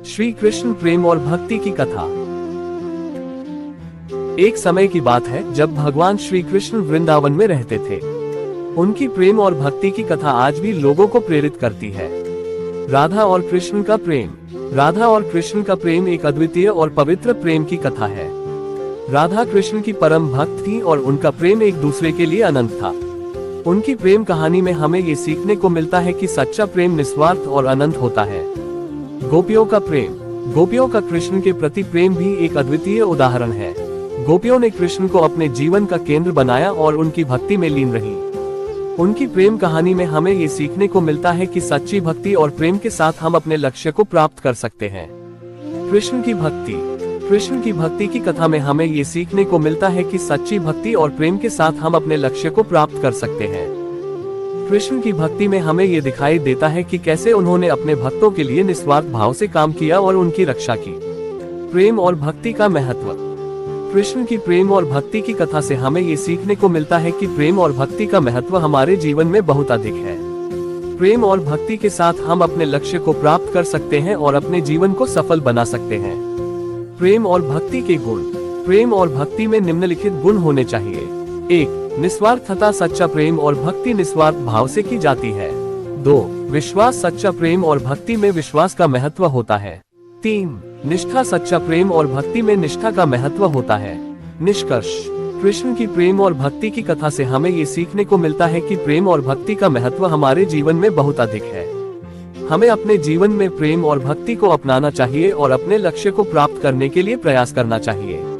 श्री कृष्ण प्रेम और भक्ति की कथा। एक समय की बात है जब भगवान श्री कृष्ण वृंदावन में रहते थे। उनकी प्रेम और भक्ति की कथा आज भी लोगों को प्रेरित करती है। राधा और कृष्ण का प्रेम। राधा और कृष्ण का प्रेम एक अद्वितीय और पवित्र प्रेम की कथा है। राधा कृष्ण की परम भक्त थी और उनका प्रेम एक दूसरे के लिए अनंत था। उनकी प्रेम कहानी में हमें ये सीखने को मिलता है कि सच्चा प्रेम निस्वार्थ और अनंत होता है। गोपियों का प्रेम। गोपियों का कृष्ण के प्रति प्रेम भी एक अद्वितीय उदाहरण है। गोपियों ने कृष्ण को अपने जीवन का केंद्र बनाया और उनकी भक्ति में लीन रही। उनकी प्रेम कहानी में हमें ये सीखने को मिलता है कि सच्ची भक्ति और प्रेम के साथ हम अपने लक्ष्य को प्राप्त कर सकते हैं। कृष्ण की भक्ति। कृष्ण की भक्ति की कथा में हमें ये सीखने को मिलता है कि सच्ची भक्ति और प्रेम के साथ हम अपने लक्ष्य को प्राप्त कर सकते हैं। कृष्ण की भक्ति में हमें ये दिखाई देता है कि कैसे उन्होंने अपने भक्तों के लिए निस्वार्थ भाव से काम किया और उनकी रक्षा की। प्रेम और भक्ति का महत्व। कृष्ण की प्रेम और भक्ति की कथा से हमें ये सीखने को मिलता है कि प्रेम और भक्ति का महत्व हमारे जीवन में बहुत अधिक है। प्रेम और भक्ति के साथ हम अपने लक्ष्य को प्राप्त कर सकते हैं और अपने जीवन को सफल बना सकते हैं। प्रेम और भक्ति के गुण। प्रेम और भक्ति में निम्नलिखित गुण होने चाहिए। 1. निस्वार्थता। सच्चा प्रेम और भक्ति निस्वार्थ भाव से की जाती है। 2. विश्वास। सच्चा प्रेम और भक्ति में विश्वास का महत्व होता है। 3. निष्ठा। सच्चा प्रेम और भक्ति में निष्ठा का महत्व होता है। निष्कर्ष। कृष्ण की प्रेम और भक्ति की कथा से हमें ये सीखने को मिलता है कि प्रेम और भक्ति का महत्व हमारे जीवन में बहुत अधिक है। हमें अपने जीवन में प्रेम और भक्ति को अपनाना चाहिए और अपने लक्ष्य को प्राप्त करने के लिए प्रयास करना चाहिए।